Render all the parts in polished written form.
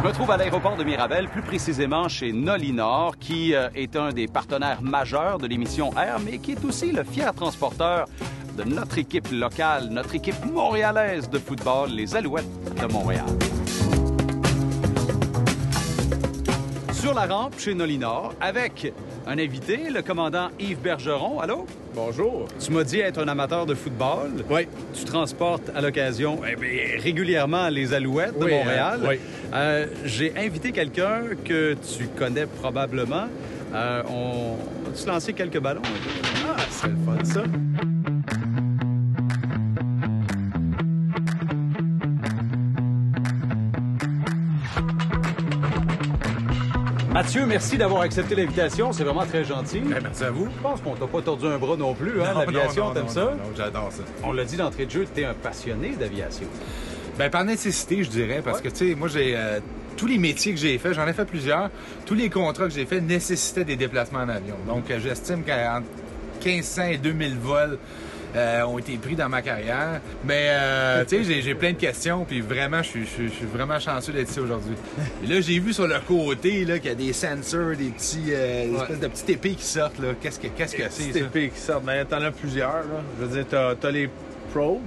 Je me trouve à l'aéroport de Mirabel, plus précisément chez Nolinor, qui est un des partenaires majeurs de l'émission Air, mais qui est aussi le fier transporteur de notre équipe locale, notre équipe montréalaise de football, les Alouettes de Montréal. Sur la rampe chez Nolinor, avec un invité, le commandant Yves Bergeron. Allô? Bonjour. Tu m'as dit être un amateur de football. Oui. Tu transportes à l'occasion régulièrement les Alouettes de Montréal. Oui. J'ai invité quelqu'un que tu connais probablement. On va-tu lancer quelques ballons? Ah, c'est le fun, ça. Mathieu, merci d'avoir accepté l'invitation. C'est vraiment très gentil. Bien, merci à vous. Je pense qu'on t'a pas tordu un bras non plus, hein? L'aviation, t'aimes ça? Non, j'adore ça. On l'a dit d'entrée de jeu, t'es un passionné d'aviation. Ben, par nécessité, je dirais, parce que, tu sais, moi, j'ai... tous les métiers que j'ai faits, j'en ai fait plusieurs, tous les contrats que j'ai faits nécessitaient des déplacements en avion. Donc, j'estime qu'entre 1500 et 2000 vols ont été pris dans ma carrière. Mais, tu sais, j'ai plein de questions, puis vraiment, je suis vraiment chanceux d'être ici aujourd'hui. Et là, j'ai vu sur le côté, là, qu'il y a des sensors, des petits, espèces de petites épées qui sortent, là. Qu'est-ce que c'est, ça? Des épées qui sortent. Ben, t'en as plusieurs, là. Je veux dire, t'as les probes.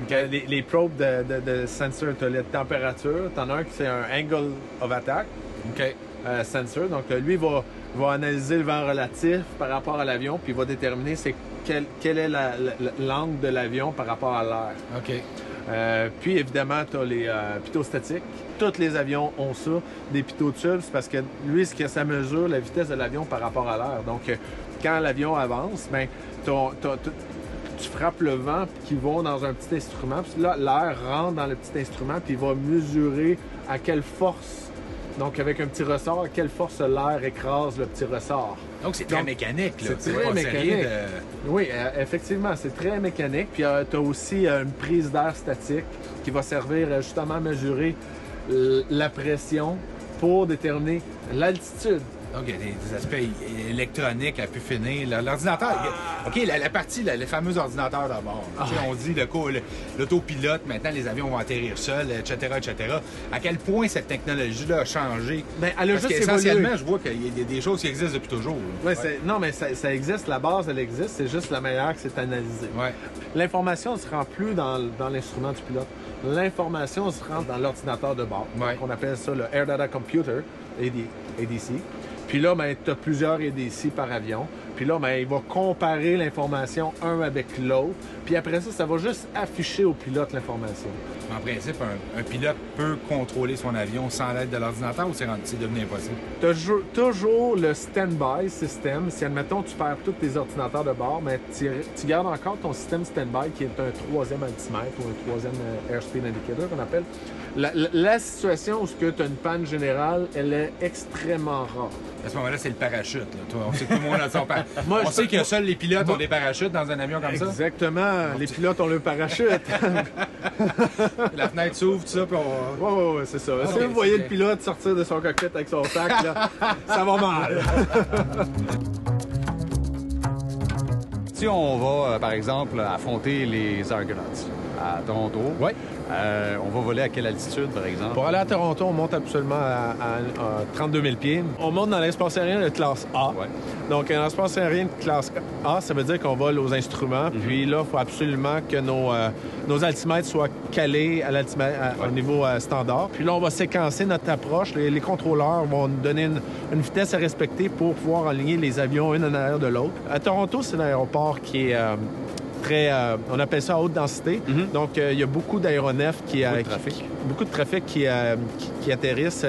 Okay. Les probes de sensor, tu as la température. Tu en as un qui c'est un angle of attack sensor. Donc, lui, va analyser le vent relatif par rapport à l'avion, puis il va déterminer quel est l'angle de l'avion par rapport à l'air. OK. Puis, évidemment, tu as les pitot statiques. Tous les avions ont ça, des pitot tubes, parce que lui, ce que ça mesure, la vitesse de l'avion par rapport à l'air. Donc, quand l'avion avance, ben, tu frappes le vent qui va dans un petit instrument. Puis là, l'air rentre dans le petit instrument puis il va mesurer à quelle force, donc avec un petit ressort, à quelle force l'air écrase le petit ressort. Donc, c'est très mécanique, là. C'est très mécanique. Oui, effectivement, c'est très mécanique. Puis tu as aussi une prise d'air statique qui va servir justement à mesurer la pression pour déterminer l'altitude. Donc, il y a des aspects électroniques à pu finir. L'ordinateur, OK, la partie, le fameux ordinateur d'abord. On dit l'autopilote, maintenant les avions vont atterrir seuls, etc., etc. À quel point cette technologie-là a changé? Bien, elle a parce juste qu'essentiellement, évolué. je vois qu'il y a des choses qui existent depuis toujours. Oui, non, mais ça existe, la base, elle existe, c'est juste la manière que c'est analysé. Ouais. L'information ne se rend plus dans l'instrument du pilote. L'information se rend dans l'ordinateur de bord. Ouais. On appelle ça le Air Data Computer, ADC. Puis là, ben, tu as plusieurs ADC par avion. Puis là, ben, il va comparer l'information un avec l'autre. Puis après ça va juste afficher au pilote l'information. En principe, un pilote peut contrôler son avion sans l'aide de l'ordinateur ou c'est devenu impossible? Tu as toujours le stand-by système. Si, admettons, tu perds tous tes ordinateurs de bord, mais tu gardes encore ton système stand-by qui est un troisième altimètre ou un troisième airspeed indicator qu'on appelle. La situation où tu as une panne générale, elle est extrêmement rare. À ce moment-là, c'est le parachute. Là. On sait que tout le monde a son parachute. On sait que seuls les pilotes ont des parachutes dans un avion comme ça. Exactement. Les pilotes ont le parachute. La fenêtre s'ouvre, tout ça, puis on... Oui, c'est ça. Si vous voyez le pilote sortir de son cockpit avec son sac, là, ça va mal. Si on va, par exemple, affronter les Argonauts à Toronto, on va voler à quelle altitude, par exemple? Pour aller à Toronto, on monte absolument à 32 000 pieds. On monte dans l'espace aérien de classe A. Ouais. Donc, un espace aérien de classe A, ça veut dire qu'on vole aux instruments. Puis là, il faut absolument que nos altimètres soient calés à au niveau standard. Puis là, on va séquencer notre approche. Les contrôleurs vont nous donner une vitesse à respecter pour pouvoir aligner les avions un en arrière de l'autre. À Toronto, c'est un aéroport qui est... on appelle ça à haute densité. Donc, il y a beaucoup d'aéronefs beaucoup de trafic qui atterrissent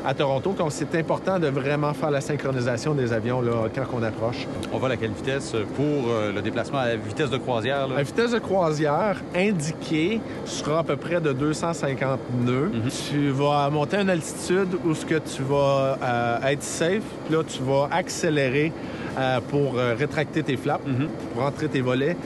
à Toronto. Donc, c'est important de vraiment faire la synchronisation des avions là, quand on approche. On vole à quelle vitesse pour le déplacement à la vitesse de croisière? Là? La vitesse de croisière indiquée sera à peu près de 250 nœuds. Tu vas monter à une altitude où ce que tu vas être safe. Puis là, tu vas accélérer pour rétracter tes flaps, pour rentrer tes volets.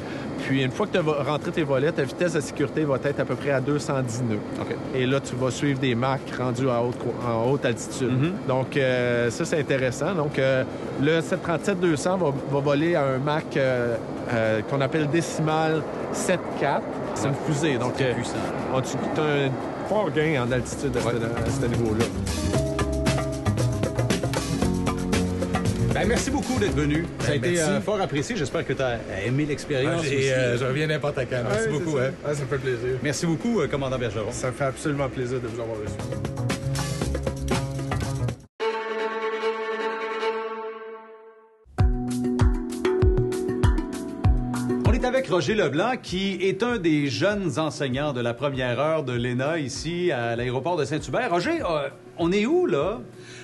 Puis une fois que tu as rentré tes volets, ta vitesse de sécurité va être à peu près à 210 nœuds. OK. Et là, tu vas suivre des Mach rendus en haute altitude. Donc, ça, c'est intéressant. Donc, le 737-200 va voler à un Mach qu'on appelle décimal 7.4. C'est une fusée. Donc, c'est puissant. Tu as un fort gain en altitude à ce niveau-là. Ben, merci beaucoup d'être venu. Ça a été merci. fort apprécié. J'espère que tu as aimé l'expérience. Je reviens n'importe quand. Merci beaucoup. Hein. Ça me fait plaisir. Merci beaucoup, commandant Bergeron. Ça me fait absolument plaisir de vous avoir reçu. Avec Roger Leblanc, qui est un des jeunes enseignants de la première heure de l'ENA ici à l'aéroport de Saint-Hubert. Roger, on est où, là?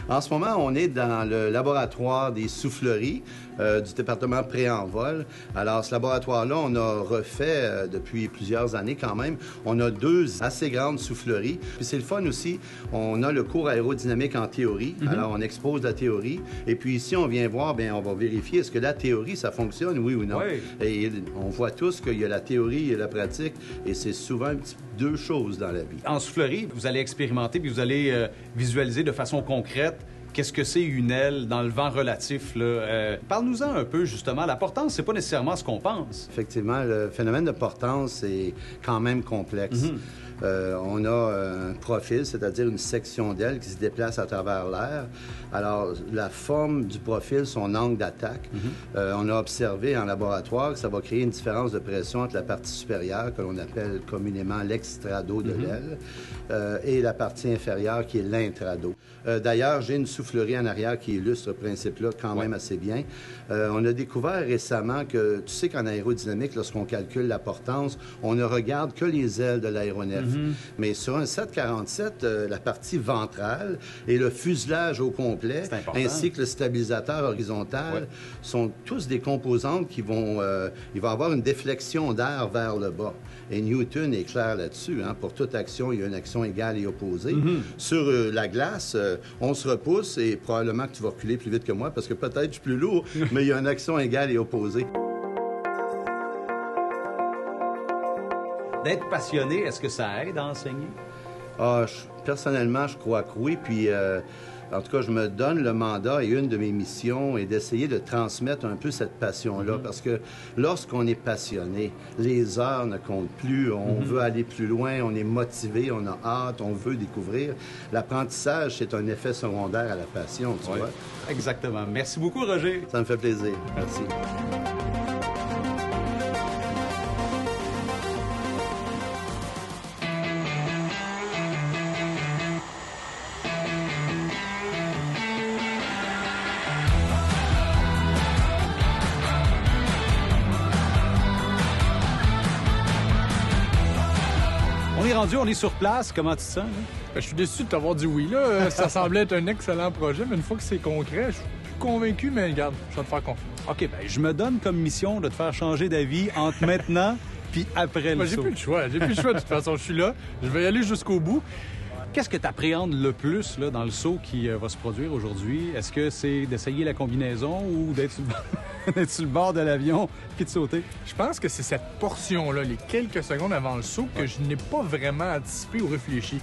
En ce moment, on est dans le laboratoire des souffleries du département pré-envol. Alors, ce laboratoire-là, on a refait depuis plusieurs années quand même. On a 2 assez grandes souffleries. Puis c'est le fun aussi, on a le cours aérodynamique en théorie. Alors, on expose la théorie. Et puis ici, on vient voir, bien, on va vérifier est-ce que la théorie, ça fonctionne, oui ou non. Oui. Et on voit tous qu'il y a la théorie et la pratique. Et c'est souvent un petit 2 choses dans la vie. En soufflerie, vous allez expérimenter puis vous allez visualiser de façon concrète qu'est-ce que c'est une aile dans le vent relatif, là. Parle-nous-en un peu, justement. La portance, c'est pas nécessairement ce qu'on pense. Effectivement, le phénomène de portance est quand même complexe. On a un profil, c'est-à-dire une section d'aile qui se déplace à travers l'air. Alors, la forme du profil, son angle d'attaque, on a observé en laboratoire que ça va créer une différence de pression entre la partie supérieure, que l'on appelle communément l'extrado de l'aile, et la partie inférieure, qui est l'intrado. D'ailleurs, j'ai une soufflerie en arrière qui illustre ce principe-là quand même assez bien. On a découvert récemment que, tu sais qu'en aérodynamique, lorsqu'on calcule la portance, on ne regarde que les ailes de l'aéronef. Mais sur un 747, la partie ventrale et le fuselage au complet, ainsi que le stabilisateur horizontal, sont tous des composantes qui vont... il va y avoir une déflexion d'air vers le bas. Et Newton est clair là-dessus. Hein? Pour toute action, il y a une action égale et opposée. Sur la glace, on se repousse et probablement que tu vas reculer plus vite que moi parce que peut-être je suis plus lourd, mais il y a une action égale et opposée. D'être passionné, est-ce que ça aide à enseigner? Personnellement, je crois que oui. Puis, en tout cas, je me donne le mandat et une de mes missions est d'essayer de transmettre un peu cette passion-là. Parce que lorsqu'on est passionné, les heures ne comptent plus. On veut aller plus loin, on est motivé, on a hâte, on veut découvrir. L'apprentissage, c'est un effet secondaire à la passion, tu vois? Exactement. Merci beaucoup, Roger. Ça me fait plaisir. Merci. On est rendu, on est sur place. Comment tu te sens, là? Je suis déçu de t'avoir dit oui, là. Ça semblait être un excellent projet, mais une fois que c'est concret, je suis plus convaincu, mais regarde, je vais te faire confiance. OK, ben je me donne comme mission de te faire changer d'avis entre maintenant puis après le J'ai saut. plus le choix. J'ai plus le choix, de toute façon. Je suis là. Je vais y aller jusqu'au bout. Qu'est-ce que tu appréhendes le plus là, dans le saut qui va se produire aujourd'hui? Est-ce que c'est d'essayer la combinaison ou d'être sur le bord de l'avion puis de sauter? Je pense que c'est cette portion-là, les quelques secondes avant le saut, que je n'ai pas vraiment anticipé ou réfléchi.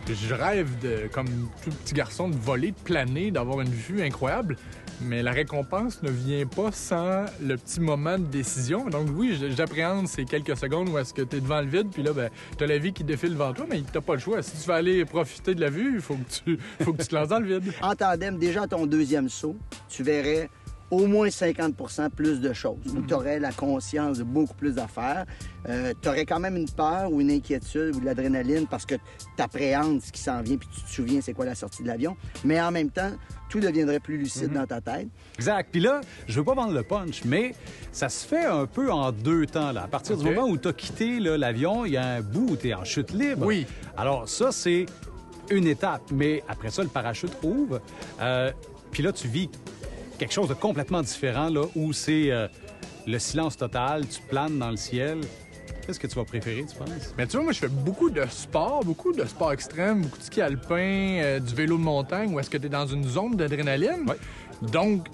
Je rêve, comme tout petit garçon, de voler, de planer, d'avoir une vue incroyable. Mais la récompense ne vient pas sans le petit moment de décision. Donc oui, j'appréhende ces quelques secondes où est-ce que tu es devant le vide, puis là, ben, tu as la vie qui défile devant toi, mais tu pas le choix. Si tu veux aller profiter de la vue, il faut que tu te lances dans le vide. En tandem, déjà ton deuxième saut, tu verrais au moins 50% plus de choses. Tu aurais la conscience de beaucoup plus d'affaires. Tu aurais quand même une peur ou une inquiétude ou de l'adrénaline parce que tu appréhendes ce qui s'en vient puis tu te souviens c'est quoi la sortie de l'avion. Mais en même temps, tout deviendrait plus lucide dans ta tête. Exact. Puis là, je veux pas vendre le punch, mais ça se fait un peu en 2 temps. Là. À partir du moment où tu as quitté l'avion, il y a un bout où tu es en chute libre. Oui. Alors ça, c'est une étape. Mais après ça, le parachute ouvre. Puis là, tu vis quelque chose de complètement différent, là, où c'est le silence total, tu planes dans le ciel. Qu'est-ce que tu vas préférer, tu penses? Mais tu vois, moi, je fais beaucoup de sport extrême, beaucoup de ski alpin, du vélo de montagne, où est-ce que tu es dans une zone d'adrénaline. Ouais. Donc,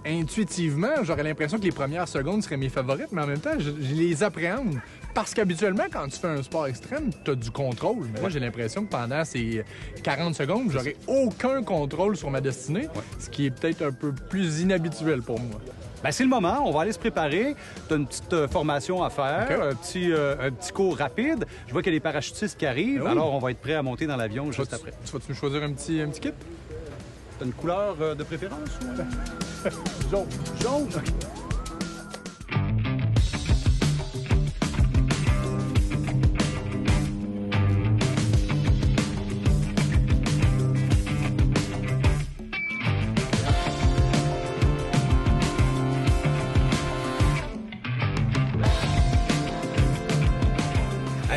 intuitivement, j'aurais l'impression que les premières secondes seraient mes favorites, mais en même temps, je les appréhende. Parce qu'habituellement, quand tu fais un sport extrême, tu as du contrôle. Mais là, j'ai l'impression que pendant ces 40 secondes, j'aurais aucun contrôle sur ma destinée, ce qui est peut-être un peu plus inhabituel pour moi. Ben, c'est le moment, on va aller se préparer. Tu as une petite formation à faire, Okay. un petit cours rapide. Je vois qu'il y a des parachutistes qui arrivent, alors on va être prêt à monter dans l'avion juste après. Tu vas-tu me choisir un petit kit? Tu as une couleur de préférence? Jaune. Jaune? OK.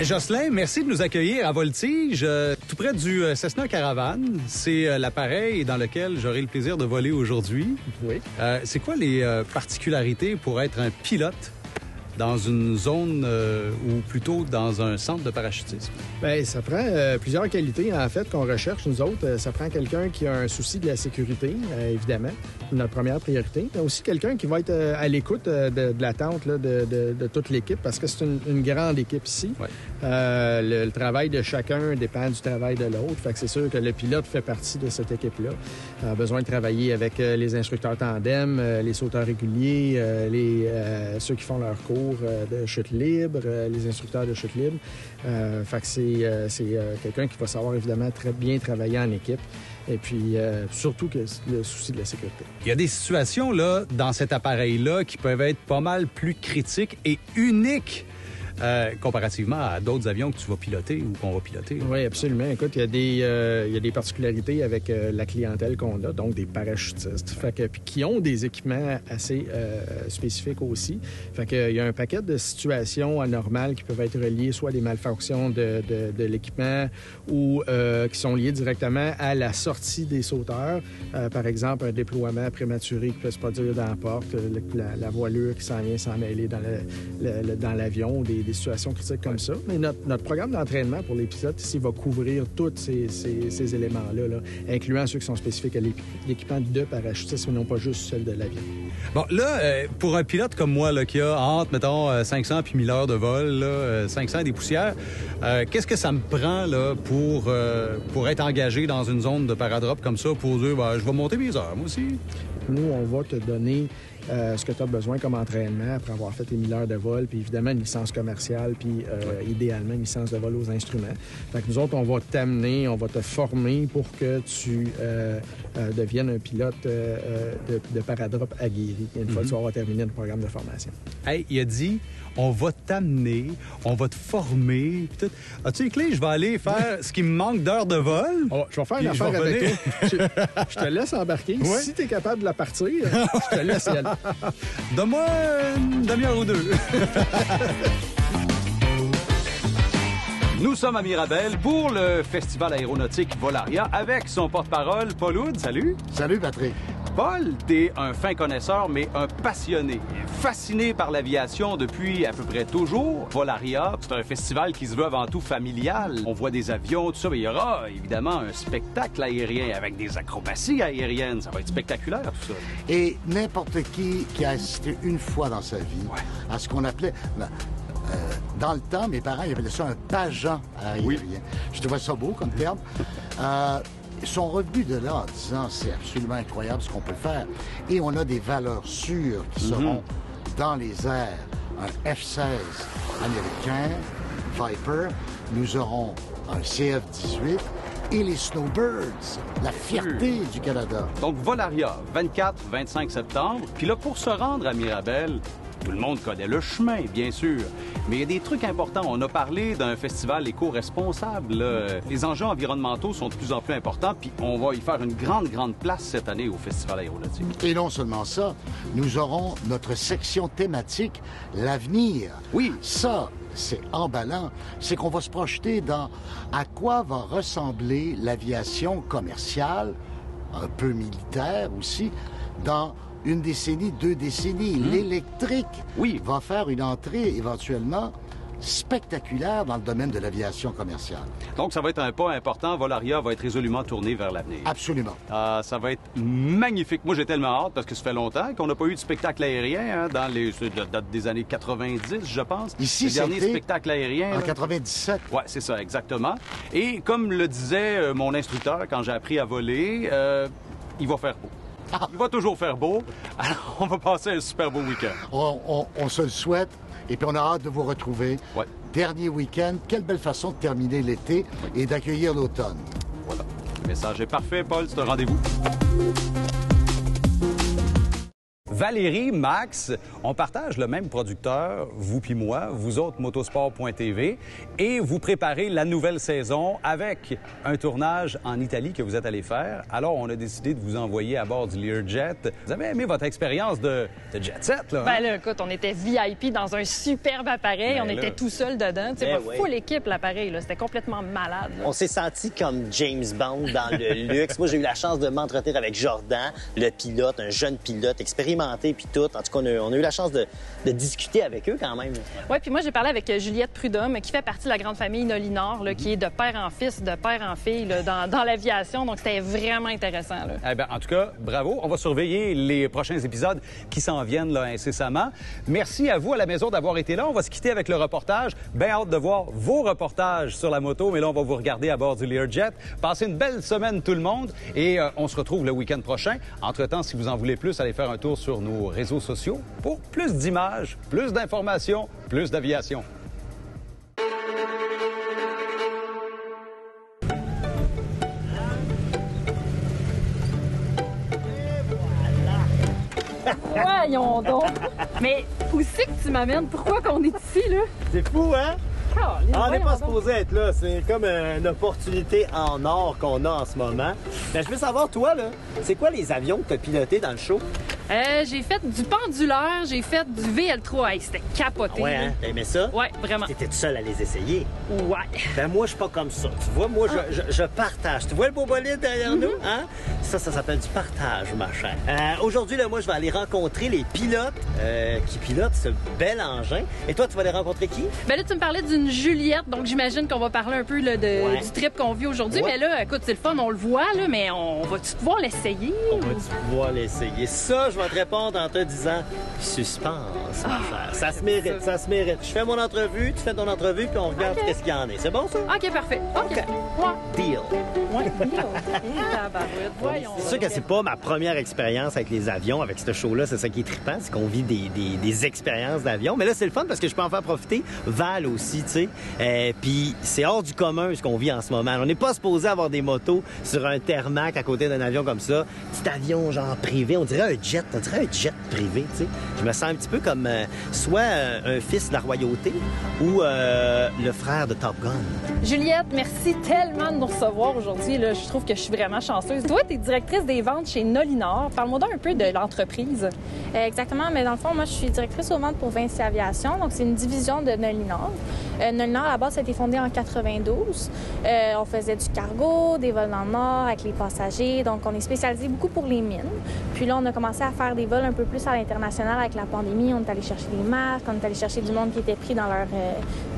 Jocelyn, merci de nous accueillir à Voltige, tout près du Cessna Caravan. C'est l'appareil dans lequel j'aurai le plaisir de voler aujourd'hui. Oui. C'est quoi les particularités pour être un pilote dans une zone ou plutôt dans un centre de parachutisme? Bien, ça prend plusieurs qualités, en fait, qu'on recherche, nous autres. Ça prend quelqu'un qui a un souci de la sécurité, évidemment, notre première priorité. Mais aussi quelqu'un qui va être à l'écoute de l'attente là, de toute l'équipe, parce que c'est une grande équipe ici. Ouais. Le travail de chacun dépend du travail de l'autre. Fait que c'est sûr que le pilote fait partie de cette équipe-là. Il a besoin de travailler avec les instructeurs tandem, les sauteurs réguliers, ceux qui font leur cours de chute libre, les instructeurs de chute libre. Fait que c'est quelqu'un qui va savoir évidemment très bien travailler en équipe. Et puis, surtout que le souci de la sécurité. Il y a des situations là dans cet appareil-là qui peuvent être pas mal plus critiques et uniques comparativement à d'autres avions que tu vas piloter ou qu'on va piloter. Oui, absolument. Écoute, il y a des particularités avec la clientèle qu'on a, donc des parachutistes, puis qui ont des équipements assez spécifiques aussi. Fait qu'il y a un paquet de situations anormales qui peuvent être reliées soit à des malfonctions de l'équipement ou qui sont liées directement à la sortie des sauteurs. Par exemple, un déploiement prématuré qui peut se produire dans la porte, la voilure qui s'en vient s'en mêler dans l'avion, des situations critiques comme ça. Mais notre programme d'entraînement pour les pilotes ici va couvrir tous ces éléments-là, là, incluant ceux qui sont spécifiques à l'équipement de parachutisme et non pas juste celle de l'avion. Bon, là, pour un pilote comme moi, là, qui a entre, mettons, 500 puis 1000 heures de vol, là, 500 et des poussières, qu'est-ce que ça me prend là, pour être engagé dans une zone de paradrop comme ça, pour dire, je vais monter mes heures, moi aussi? Nous, on va te donner ce que tu as besoin comme entraînement après avoir fait tes 1000 heures de vol, puis évidemment une licence commerciale, puis idéalement une licence de vol aux instruments. Fait que nous autres, on va t'amener, on va te former pour que tu deviennes un pilote de paradrop aguerri. Une fois que tu vas avoir terminé le programme de formation. Hey, il a dit, on va t'amener, on va te former. Tout. As-tu les clés? Je vais aller faire ce qui me manque d'heures de vol. Je vais faire une affaire avec toi. Je te laisse embarquer. Ouais. Si tu es capable de la partir, je te laisse y aller. Donne-moi une demi-heure ou deux. Nous sommes à Mirabel pour le Festival aéronautique Volaria avec son porte-parole, Paul Hood. Salut. Salut, Patrick. Paul, t'es un fin connaisseur, mais un passionné. Fasciné par l'aviation depuis à peu près toujours. Volaria, c'est un festival qui se veut avant tout familial. On voit des avions, tout ça, mais il y aura évidemment un spectacle aérien avec des acrobaties aériennes. Ça va être spectaculaire, tout ça. Et n'importe qui a assisté une fois dans sa vie à ce qu'on appelait... dans le temps, mes parents ils appelaient ça un pageant aérien. Oui. Je trouvais ça beau comme terme. Ils sont revenus de là en disant c'est absolument incroyable ce qu'on peut faire. Et on a des valeurs sûres qui seront dans les airs. Un F-16 américain, Viper. Nous aurons un CF-18 et les Snowbirds, la fierté du Canada. Donc Volaria, 24-25 septembre. Puis là, pour se rendre à Mirabel, tout le monde connaît le chemin, bien sûr. Mais il y a des trucs importants. On a parlé d'un festival éco-responsable. Les enjeux environnementaux sont de plus en plus importants, puis on va y faire une grande place cette année au Festival aéronautique. Et non seulement ça, nous aurons notre section thématique, l'avenir. Oui. Ça, c'est emballant. C'est qu'on va se projeter dans à quoi va ressembler l'aviation commerciale, un peu militaire aussi, dans une décennie, 2 décennies. L'électrique va faire une entrée éventuellement. spectaculaire dans le domaine de l'aviation commerciale. Donc, ça va être un pas important. Volaria va être résolument tourné vers l'avenir. Absolument. Ça va être magnifique. Moi, j'ai tellement hâte parce que ça fait longtemps qu'on n'a pas eu de spectacle aérien dans date des années 90, je pense. Ici, le dernier c'était spectacle aérien. En 97. Oui, c'est ça, exactement. Et comme le disait mon instructeur quand j'ai appris à voler, il va faire beau. Il va toujours faire beau. Alors, on va passer un super beau week-end. On se le souhaite. Et puis, on a hâte de vous retrouver. Ouais. Dernier week-end. Quelle belle façon de terminer l'été et d'accueillir l'automne. Voilà. Le message est parfait, Paul. C'est un rendez-vous. Valérie, Max, on partage le même producteur, vous puis moi, vous autres, motosport.tv, et vous préparez la nouvelle saison avec un tournage en Italie que vous êtes allé faire. Alors, on a décidé de vous envoyer à bord du Learjet. Vous avez aimé votre expérience de jet set, là? Ben là, écoute, on était VIP dans un superbe appareil. Ben on était tout seul dedans. Tu sais, ouais. full équipe, l'appareil, là. C'était complètement malade, là. On s'est senti comme James Bond dans le luxe. Moi, j'ai eu la chance de m'entretenir avec Jordan, le pilote, un jeune pilote expérimenté, puis tout. En tout cas, on a eu la chance de discuter avec eux quand même. Oui, puis moi, j'ai parlé avec Juliette Prudhomme, qui fait partie de la grande famille Nolinor, là, qui est de père en fils, de père en fille, là, dans l'aviation. Donc, c'était vraiment intéressant, là. Eh bien, en tout cas, bravo. On va surveiller les prochains épisodes qui s'en viennent là, incessamment. Merci à vous à la maison d'avoir été là. On va se quitter avec le reportage. Bien hâte de voir vos reportages sur la moto, mais là, on va vous regarder à bord du Learjet. Passez une belle semaine, tout le monde, et on se retrouve le week-end prochain. Entre-temps, si vous en voulez plus, allez faire un tour sur nos réseaux sociaux pour plus d'images, plus d'informations, plus d'aviation. Voyons donc! Mais où c'est que tu m'amènes? Pourquoi qu'on est ici, là? C'est fou, hein? On n'est pas Voyons donc. supposé être là. C'est comme une opportunité en or qu'on a en ce moment. Mais je veux savoir, toi, là, c'est quoi les avions que tu as pilotés dans le show? J'ai fait du pendulaire, j'ai fait du VL3. Hey, c'était capoté. Ouais, là. hein? T'as aimé ça? Ouais, vraiment. T'étais tout seul à les essayer? Ouais. Ben moi, je suis pas comme ça. Tu vois, moi, je partage. Tu vois le beau bolide derrière nous? Hein? Ça s'appelle du partage, ma chère. Aujourd'hui, là, moi, je vais aller rencontrer les pilotes qui pilotent ce bel engin. Et toi, tu vas aller rencontrer qui? Ben là, tu me parlais d'une Juliette, donc j'imagine qu'on va parler un peu là, du trip qu'on vit aujourd'hui. Ouais. Mais là, écoute, c'est le fun, on le voit, là, mais on va-tu pouvoir l'essayer? On va-tu pouvoir l'essayer? Ça, je vais te répondre en te disant suspense, ma chère. Ça se mérite, ça se mérite. Je fais mon entrevue, tu fais ton entrevue, puis on regarde qu'est-ce qu'il y en est. C'est bon, ça? OK, parfait. OK. Ouais. Deal. Ouais, voyons. C'est sûr que c'est pas ma première expérience avec les avions, avec ce show-là. C'est ça qui est trippant, c'est qu'on vit des expériences d'avion. Mais là, c'est le fun parce que je peux en faire profiter. Val aussi, tu sais. Puis c'est hors du commun ce qu'on vit en ce moment. On n'est pas supposé avoir des motos sur un Thermac à côté d'un avion comme ça. Petit avion genre privé, on dirait un jet privé, tu sais. Je me sens un petit peu comme soit un fils de la royauté ou le frère de Top Gun. Juliette, merci tellement de nous recevoir aujourd'hui. Là. Je trouve que je suis vraiment chanceuse. Toi, tu es directrice des ventes chez Nolinor. Parle-moi donc un peu de l'entreprise. Exactement, mais dans le fond, moi, je suis directrice aux ventes pour Vinci Aviation. Donc, c'est une division de Nolinor. Nolinor, à la base, ça a été fondé en 92. On faisait du cargo, des vols dans le nord avec les passagers. Donc, on est spécialisé beaucoup pour les mines. Puis là, on a commencé à faire des vols un peu plus à l'international avec la pandémie. On est allé chercher des marques, on est allé chercher du monde qui était pris dans leur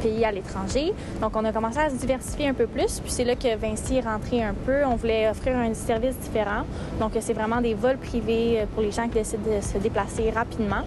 pays à l'étranger. Donc, on a commencé à se diversifier un peu plus. Puis c'est là que Vinci est rentré un peu. On voulait offrir un service différent. Donc, c'est vraiment des vols privés pour les gens qui décident de se déplacer rapidement.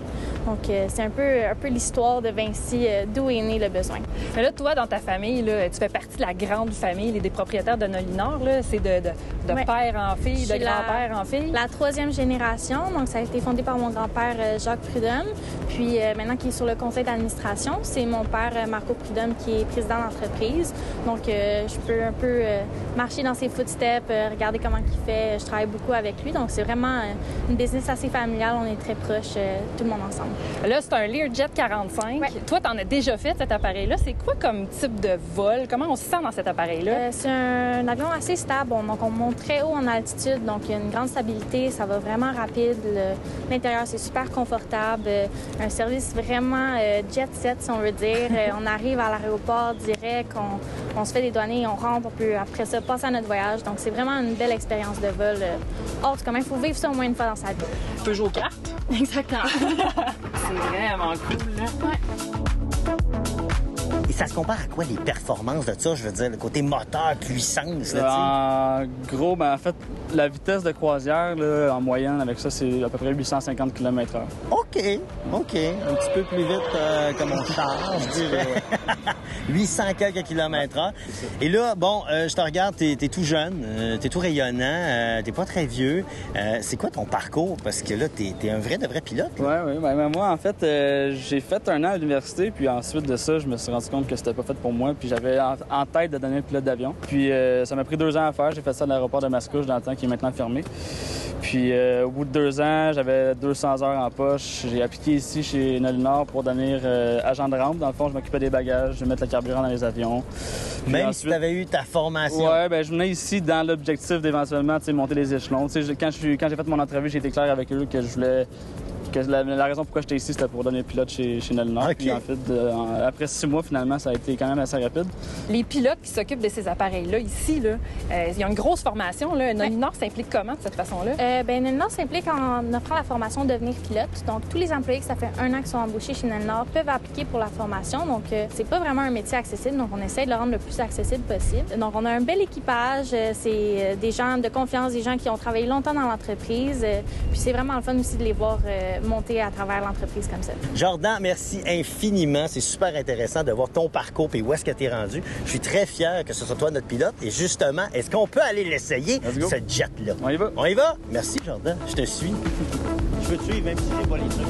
Donc, c'est un peu l'histoire de Vinci, d'où est né le besoin. Mais là, toi, dans ta famille, là, tu fais partie de la grande famille des propriétaires de Nolinor. Là. C'est de Ouais. père en fille, de grand-père en fille. La troisième génération. Donc, ça a été fondé par mon grand-père Jacques Prudhomme. Puis, maintenant, qui est sur le conseil d'administration, c'est mon père Marco Prudhomme qui est président d'entreprise. Donc, je peux un peu marcher dans ses footsteps, regarder comment il fait. Je travaille beaucoup avec lui. Donc, c'est vraiment une business assez familiale. On est très proches, tout le monde ensemble. Là, c'est un Learjet 45. Ouais. Toi, t'en as déjà fait cet appareil-là. C'est quoi comme type de vol? Comment on se sent dans cet appareil-là? C'est un avion assez stable. Donc, on monte très haut en altitude. Donc, il y a une grande stabilité. Ça va vraiment rapide. L'intérieur, c'est super confortable. Un service vraiment jet set, si on veut dire. On arrive à l'aéroport direct. On se fait des données, on rentre. On peut, après ça, passer à notre voyage. Donc, c'est vraiment une belle expérience de vol. Hors du commun. Il faut vivre ça au moins une fois dans sa vie. Tu peux jouer aux cartes? Exactement. C'est vraiment cool, là. Ouais. Et ça se compare à quoi les performances de ça? Je veux dire, le côté moteur, puissance, là, en gros, ben, en fait, la vitesse de croisière, là, en moyenne, avec ça, c'est à peu près 850 km/h. OK. Un petit peu plus vite que mon char, je dirais. 800 quelques kilomètres/h. Et là, bon, je te regarde, t'es tout jeune, t'es tout rayonnant, t'es pas très vieux. C'est quoi ton parcours? Parce que là, t'es un de vrai pilote. Oui. Ben, moi, en fait, j'ai fait 1 an à l'université, puis ensuite de ça, je me suis rendu compte que c'était pas fait pour moi, puis j'avais en tête de devenir pilote d'avion. Puis ça m'a pris 2 ans à faire. J'ai fait ça à l'aéroport de Mascouche, dans le temps qui est maintenant fermé. Puis au bout de 2 ans, j'avais 200 heures en poche. J'ai appliqué ici chez Nolinor pour devenir agent de rampe. Dans le fond, je m'occupais des bagages, je mettais le carburant dans les avions. Puis même ensuite, si tu avais eu ta formation. Oui, ben je venais ici dans l'objectif d'éventuellement monter les échelons. Quand j'ai fait mon entrevue, j'ai été clair avec eux que je voulais... Que la raison pourquoi j'étais ici, c'était pour devenir pilote chez Nolinor. Okay. Puis en fait, après 6 mois, finalement, ça a été quand même assez rapide. Les pilotes qui s'occupent de ces appareils-là, ici, il y a une grosse formation. Nolinor s'implique comment de cette façon-là? Nolinor s'implique en offrant la formation de devenir pilote. Donc, tous les employés que ça fait 1 an qui sont embauchés chez Nolinor peuvent appliquer pour la formation. Donc, c'est pas vraiment un métier accessible. Donc, on essaie de le rendre le plus accessible possible. Donc, on a un bel équipage. C'est des gens de confiance, des gens qui ont travaillé longtemps dans l'entreprise. Puis, c'est vraiment le fun aussi de les voir monter à travers l'entreprise comme ça. Jordan, merci infiniment. C'est super intéressant de voir ton parcours et où est-ce que tu es rendu. Je suis très fier que ce soit toi notre pilote. Et justement, est-ce qu'on peut aller l'essayer, ce jet-là? On y va. On y va? Merci, Jordan. Je te suis. Je veux te suivre, même si j'ai pas les trucs.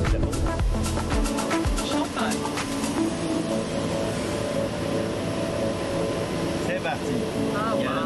Champagne. C'est parti. Ah, wow.